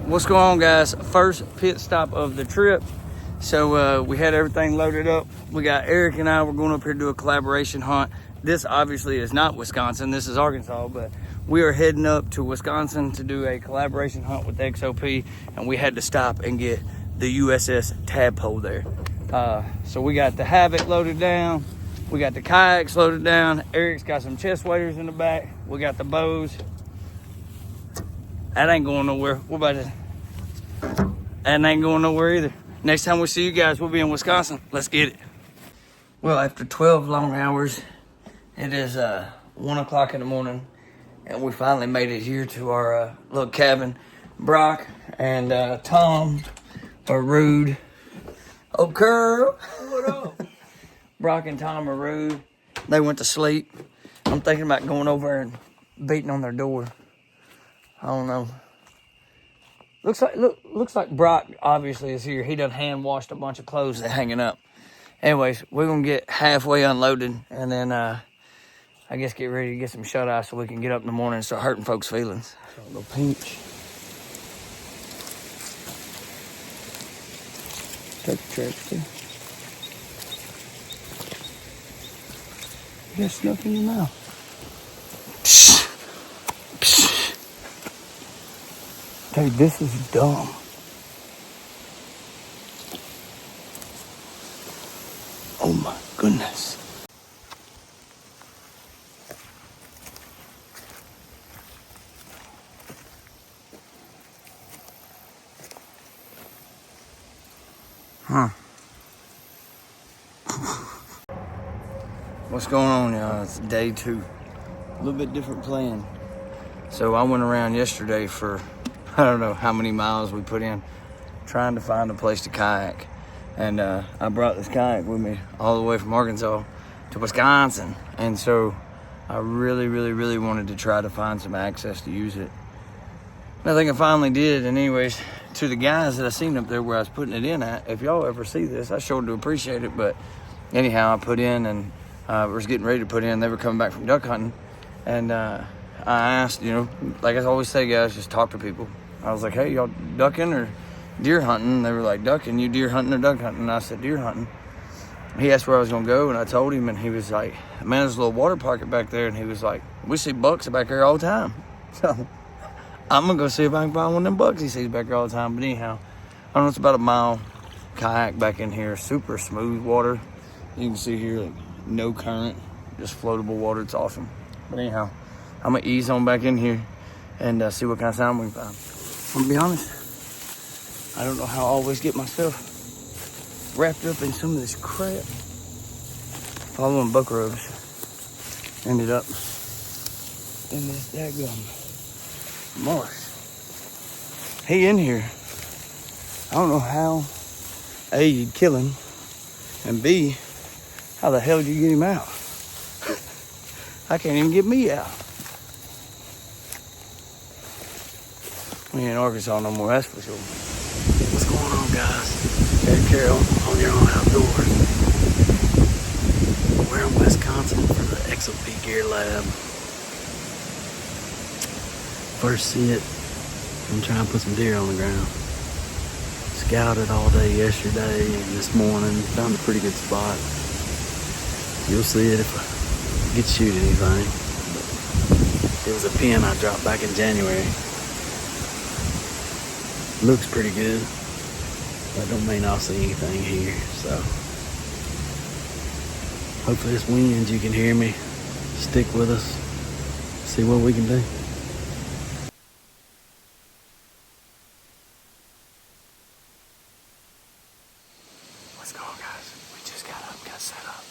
What's going on, guys? First pit stop of the trip. So we had everything loaded up. We got Eric and I, we're going up here to do a collaboration hunt. This obviously is not Wisconsin, this is Arkansas, but we are heading up to Wisconsin to do a collaboration hunt with XOP, and we had to stop and get the USS Tadpole there. So we got the Havoc loaded down, we got the kayaks loaded down, Eric's got some chest waders in the back, we got the bows. That ain't going nowhere. That ain't going nowhere either. Next time we see you guys, we'll be in Wisconsin. Let's get it. Well, after 12 long hours, it is 1 o'clock in the morning, and we finally made it here to our little cabin. Brock and Tom are rude. Oh, girl. What up? Brock and Tom are rude. They went to sleep. I'm thinking about going over and beating on their door. I don't know. Looks like Brock obviously is here. He done hand washed a bunch of clothes that hanging up. Anyways, we're gonna get halfway unloaded and then I guess get ready to get some shut eye so we can get up in the morning and start hurting folks' feelings. A little pinch. Turkey tracks too. You got snuff in your mouth. Dude, this is dumb. Oh my goodness. What's going on, y'all? It's day 2. A little bit different plan. So I went around yesterday for I don't know how many miles we put in trying to find a place to kayak. And I brought this kayak with me all the way from Arkansas to Wisconsin. And so I really wanted to try to find some access to use it. And I think I finally did. And anyways, to the guys that I seen up there where I was putting it in at, if y'all ever see this, I sure do appreciate it. But anyhow, I put in and was getting ready to put in. They were coming back from duck hunting. And I asked, you know, like I always say, guys, just talk to people. I was like, hey, y'all ducking or deer hunting? They were like, ducking. You deer hunting or duck hunting? And I said, deer hunting. He asked where I was going to go, and I told him, and he was like, man, there's a little water pocket back there. And he was like, we see bucks back there all the time. So I'm going to go see if I can find one of them bucks he sees back there all the time. But anyhow, I don't know, it's about a mile kayak back in here. Super smooth water. You can see here, like, no current, just floatable water. It's awesome. But anyhow, I'm going to ease on back in here and see what kind of sound we can find. I'm gonna be honest, I don't know how I always get myself wrapped up in some of this crap. Following buck robes, ended up in this daggum marsh. He in here. I don't know how A, you'd kill him, and B, how the hell did you get him out? I can't even get me out. We ain't in Arkansas no more, that's for sure. What's going on, guys? Eric Carroll on your own outdoors. We're in Wisconsin for the XOP Gear Lab. First sit, I'm trying to put some deer on the ground. Scouted all day yesterday and this morning, found a pretty good spot. You'll see it if I get to shoot anything. But it was a pin I dropped back in January. Looks pretty good, but don't mean I'll see anything here, so hopefully this wind you can hear me. Stick with us, see what we can do. What's going on, guys? We just got up, got set up.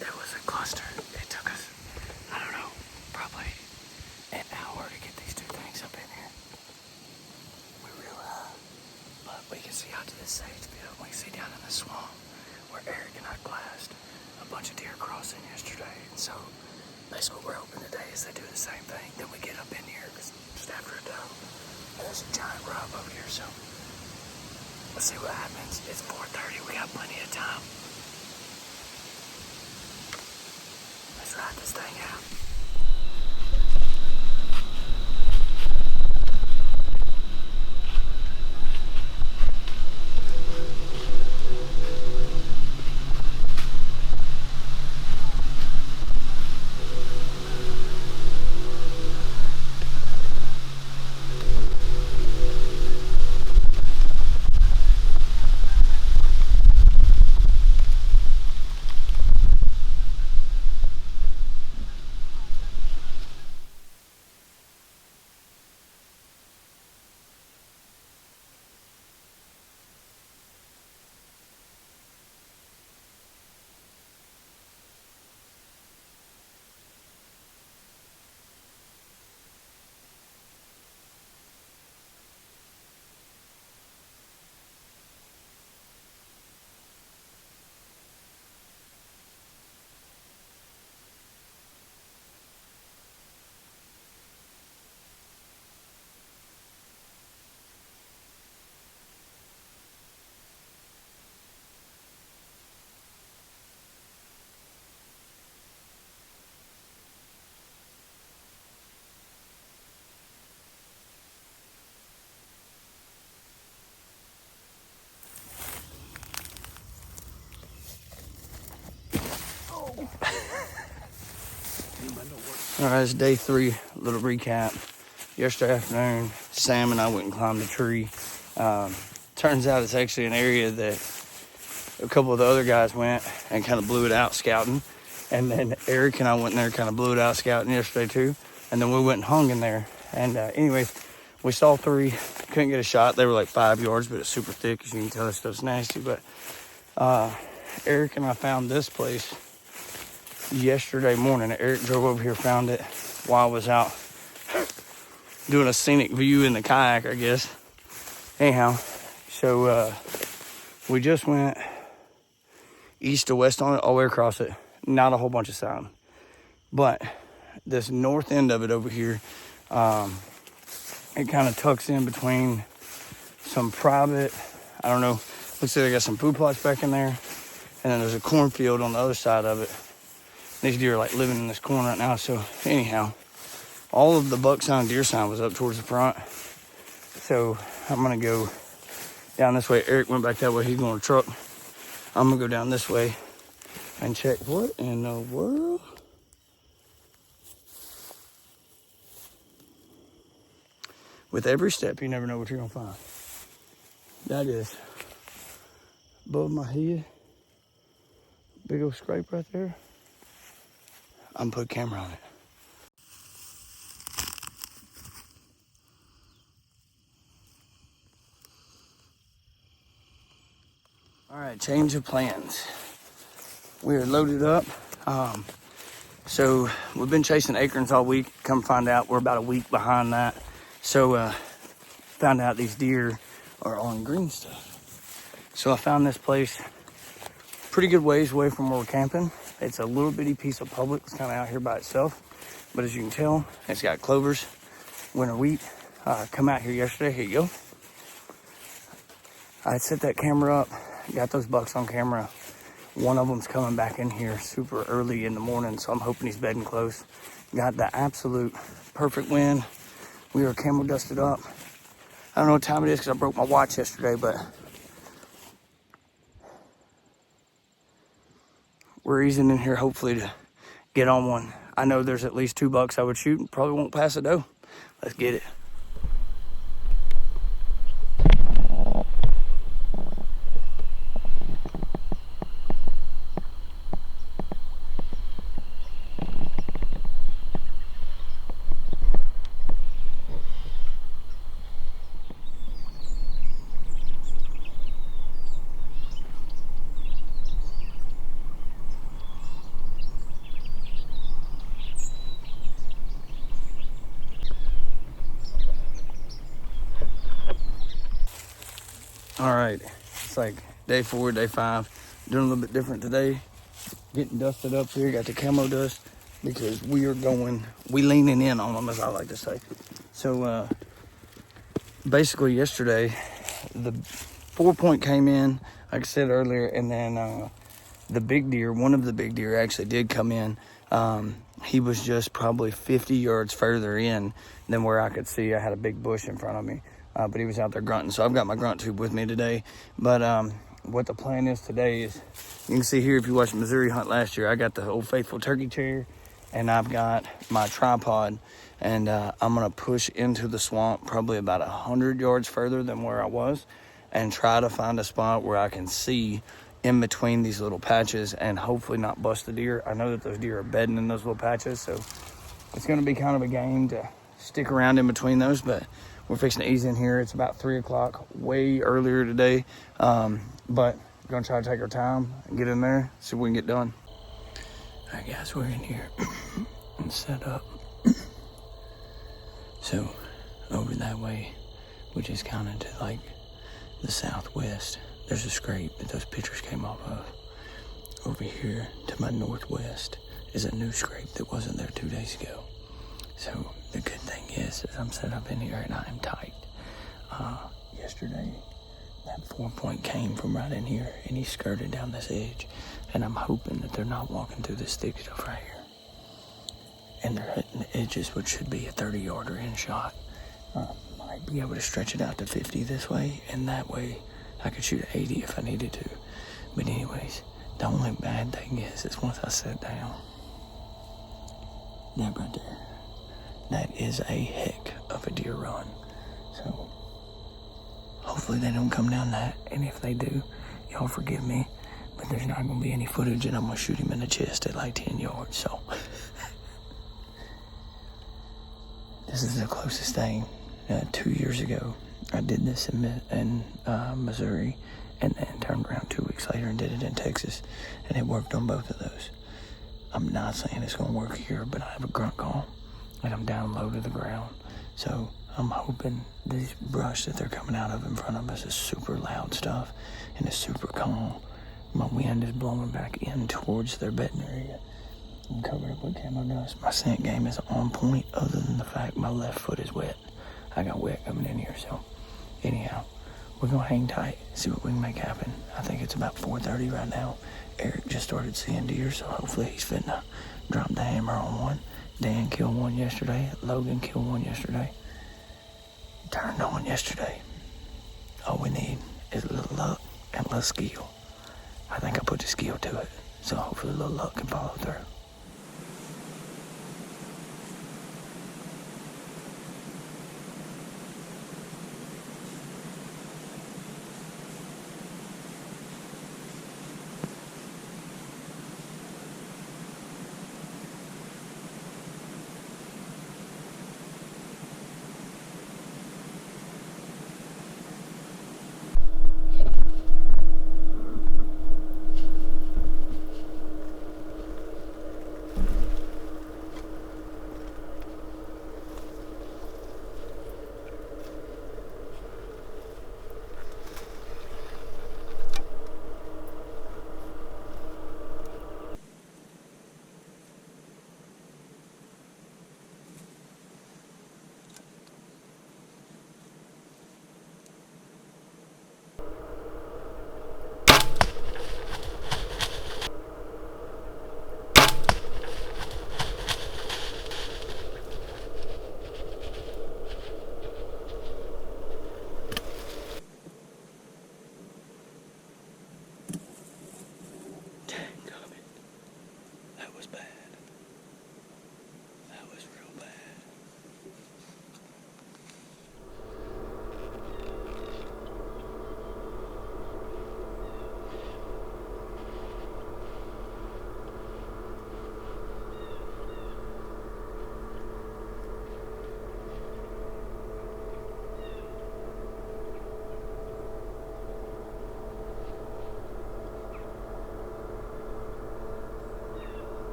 There was a cluster. It took us, I don't know, probably an hour to get these 2 things up in here. We're real high, but we can see out to this sage field. We can see down in the swamp where Eric and I glassed a bunch of deer crossing yesterday. And so basically what we're hoping today is they do the same thing. Then we get up in here because just after a doe, there's a giant rub over here. So let's see what happens. It's 4:30. plenty of time. Let's ride this thing out. All right, it's day 3, little recap. Yesterday afternoon, Sam and I went and climbed a tree. Turns out it's actually an area that a couple of the other guys went and kind of blew it out scouting. And then Eric and I went in there, kind of blew it out scouting yesterday too. And then we went and hung in there. And anyways, we saw 3, couldn't get a shot. They were like 5 yards, but it's super thick. As you can tell, this stuff's nasty. But Eric and I found this place yesterday morning. Eric drove over here, found it while I was out doing a scenic view in the kayak, I guess. Anyhow, so we just went east to west on it, all the way across it. Not a whole bunch of sound, but this north end of it over here, it kind of tucks in between some private, I don't know, looks like they got some food plots back in there, and then there's a cornfield on the other side of it. These deer are like living in this corn right now. So anyhow, all of the buck sign, deer sign was up towards the front. So I'm gonna go down this way. Eric went back that way, he's going to truck. I'm gonna go down this way and check. What in the world? With every step, you never know what you're gonna find. That is above my head. Big old scrape right there. I'm gonna put a camera on it. All right, change of plans. We are loaded up. So we've been chasing acorns all week. Come find out, we're about a week behind that. So found out these deer are on green stuff. So I found this place pretty good ways away from where we're camping. It's a little bitty piece of public. It's kind of out here by itself. But as you can tell, it's got clovers, winter wheat. Come out here yesterday. Here you go. I set that camera up. Got those bucks on camera. One of them's coming back in here super early in the morning, so I'm hoping he's bedding close. Got the absolute perfect wind. We were camel dusted up. I don't know what time it is because I broke my watch yesterday, but we're easing in here hopefully to get on one. I know there's at least 2 bucks I would shoot and probably won't pass a doe. Let's get it. All right, it's like day 4, day 5. Doing a little bit different today. Getting dusted up here, got the camo dust because we leaning in on them, as I like to say. So basically yesterday, 4-point came in, like I said earlier, and then the big deer, one of the big deer actually did come in. He was just probably 50 yards further in than where I could see. I had a big bush in front of me, but he was out there grunting. So I've got my grunt tube with me today. But what the plan is today is, you can see here if you watched Missouri hunt last year, I got the Old Faithful turkey chair, and I've got my tripod, and I'm gonna push into the swamp probably about 100 yards further than where I was, and try to find a spot where I can see in between these little patches and hopefully not bust the deer. I know that those deer are bedding in those little patches, so it's gonna be kind of a game to stick around in between those, but we're fixing to ease in here. It's about 3 o'clock, way earlier today, but we're gonna try to take our time and get in there, see what we can get done. All right, guys, we're in here and set up. So over that way, which is kind of to like the southwest, there's a scrape that those pictures came off of. Over here to my northwest is a new scrape that wasn't there 2 days ago. So the good thing is I'm set up in here and I am tight. Yesterday, that 4-point came from right in here and he skirted down this edge, and I'm hoping that they're not walking through this thick stuff right here. And they're hitting the edges, which should be a 30-yarder in shot. Might be able to stretch it out to 50 this way, and that way I could shoot 80 if I needed to. But anyways, the only bad thing is once I sit down, that right there, that is a heck of a deer run. So hopefully they don't come down that, and if they do, y'all forgive me, but there's not gonna be any footage, and I'm gonna shoot him in the chest at like 10 yards, so. This is the closest thing. 2 years ago, I did this in Missouri, and then turned around 2 weeks later and did it in Texas, and it worked on both of those. I'm not saying it's gonna work here, but I have a grunt call, and I'm down low to the ground, so I'm hoping this brush that they're coming out of in front of us is super loud stuff, and it's super calm. My wind is blowing back in towards their bedding area. I'm covered up with camo dust. My scent game is on point, other than the fact my left foot is wet. I got wet coming in here, so anyhow, we're gonna hang tight, see what we can make happen. I think it's about 4:30 right now. Eric just started seeing deer, so hopefully he's finna drop the hammer on one. Dan killed one yesterday. Logan killed one yesterday. Turned on yesterday. All we need is a little luck and a little skill. I think I put the skill to it, so hopefully a little luck can follow through.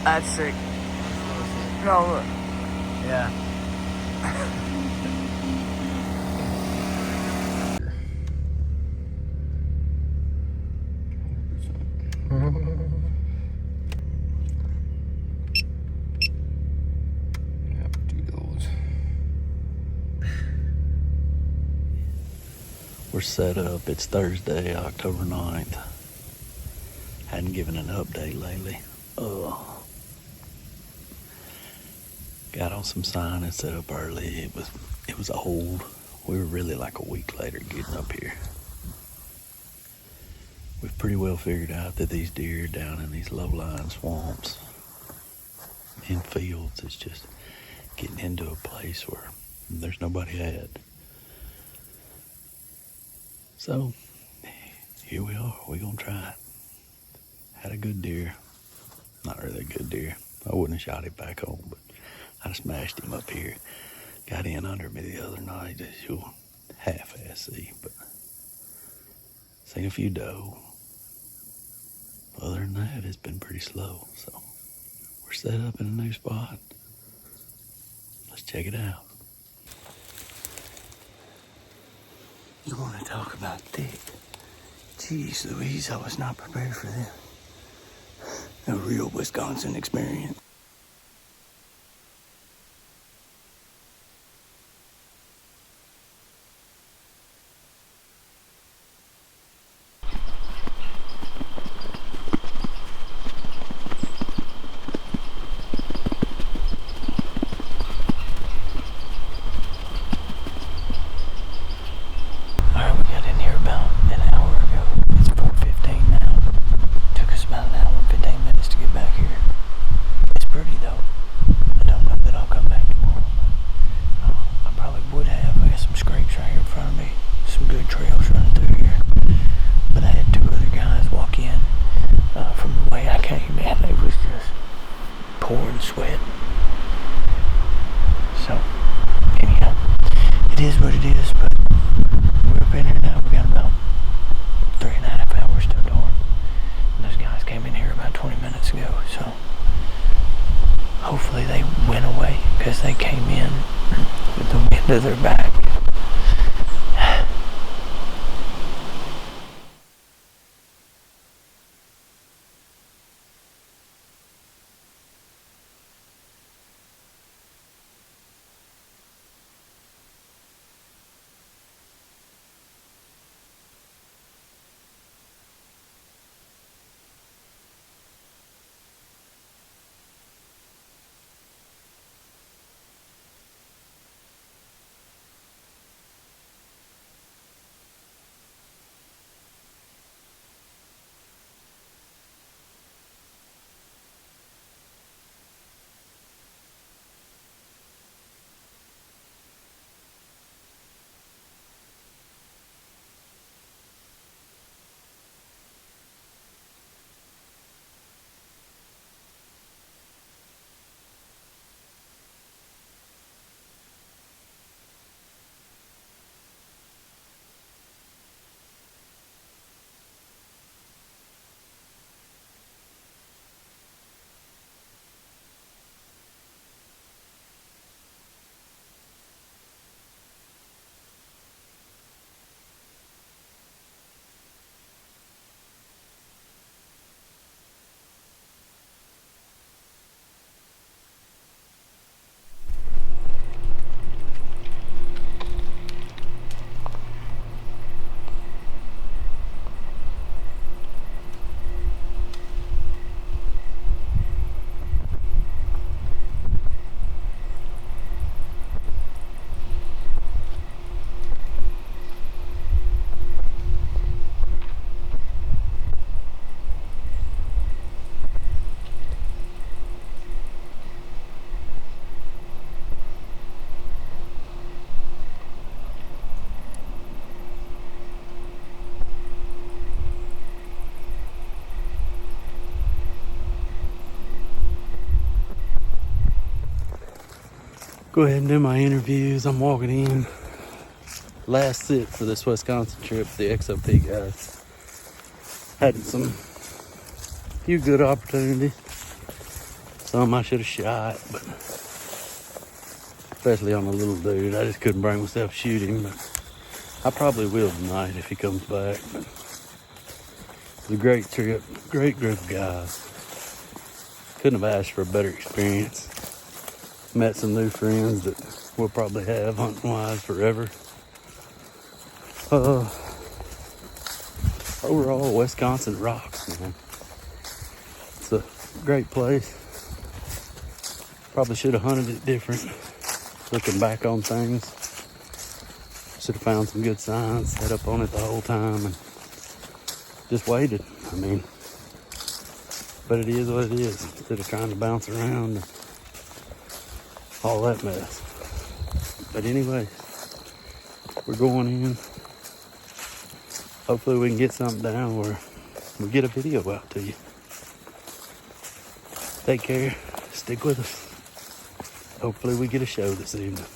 That's sick. No, look. Yeah. We're set up. It's Thursday, October 9th. Hadn't given an update lately. Got on some sign and set up early. It was old. We were really like a week later getting up here. We've pretty well figured out that these deer down in these low-lying swamps, in fields, it's just getting into a place where there's nobody at. So, here we are. We're going to try it. Had a good deer. Not really a good deer. I wouldn't have shot it back home, but I smashed him up here. Got in under me the other night, as you'll half-ass see, but seen a few doe. Other than that, it's been pretty slow, so we're set up in a new spot. Let's check it out. You want to talk about thick? Jeez Louise, I was not prepared for this. A real Wisconsin experience. Sweat. So, anyhow, it is what it is, but we're up in here now. We got about 3.5 hours till dawn. And those guys came in here about 20 minutes ago, so hopefully they went away because they came in with the wind of their back. Go ahead and do my interviews. I'm walking in. Last sit for this Wisconsin trip, the XOP guys. Had some few good opportunities. Some I should have shot, but especially on the little dude. I just couldn't bring myself to shoot him, but I probably will tonight if he comes back. But it was a great trip, great group of guys. Couldn't have asked for a better experience. Met some new friends that we'll probably have hunting-wise forever. Overall, Wisconsin rocks, man. It's a great place. Probably should have hunted it different. Looking back on things, should have found some good signs, set up on it the whole time, and just waited. I mean, but it is what it is. Instead of trying to bounce around and all that mess. But anyway, we're going in. Hopefully we can get something down where we get a video out to you. Take care. Stick with us. Hopefully we get a show this evening.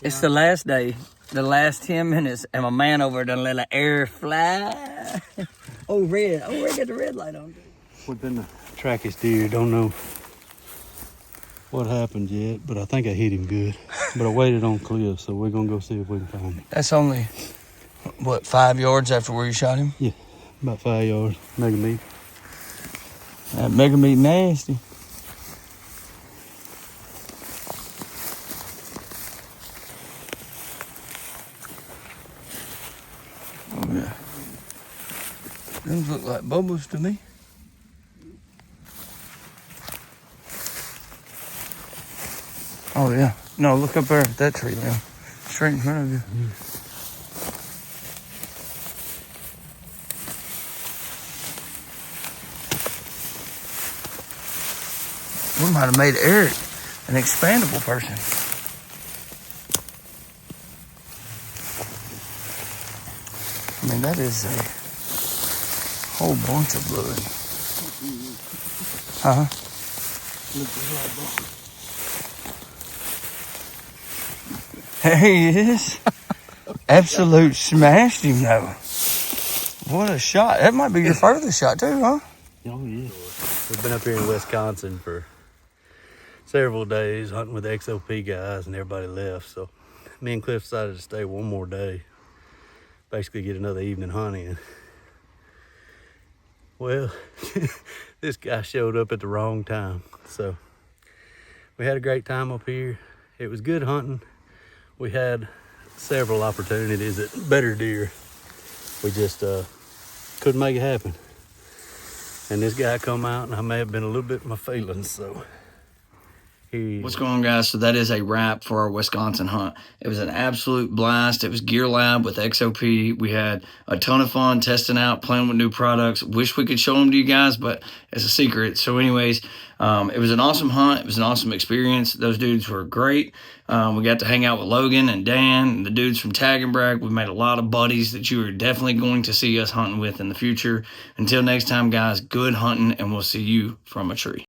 It's the last day, the last 10 minutes, and my man over done let an air fly. Oh, red. Oh, red got the red light on. We've been to track his deer. Don't know what happened yet, but I think I hit him good. But I waited on cliff, so we're going to go see if we can find him. That's only, what, 5 yards after where you shot him? Yeah, about 5 yards. Mega meat. That mega meat nasty. Oh, yeah. Those look like bubbles to me. Oh, yeah. No, look up there at that tree now. Straight in front of you. We might have made Eric an expandable person. I mean, that is a whole bunch of blood. Huh? There he is. Absolute smashed him though. What a shot. That might be your furthest shot too, huh? Oh, yeah. We've been up here in Wisconsin for several days hunting with the XOP guys, and everybody left. So me and Cliff decided to stay one more day, basically get another evening hunt in. Well, this guy showed up at the wrong time. So we had a great time up here. It was good hunting. We had several opportunities at better deer. We just couldn't make it happen. And this guy come out, and I may have been a little bit in my feelings, so. What's going on, guys? So that is a wrap for our Wisconsin hunt. It was an absolute blast. It was Gear Lab with XOP. We had a ton of fun testing out, playing with new products. Wish we could show them to you guys, but it's a secret. So anyways, it was an awesome hunt. It was an awesome experience. Those dudes were great. We got to hang out with Logan and Dan and the dudes from Tag and Brag. We made a lot of buddies that you are definitely going to see us hunting with in the future. Until next time, guys, good hunting, and we'll see you from a tree.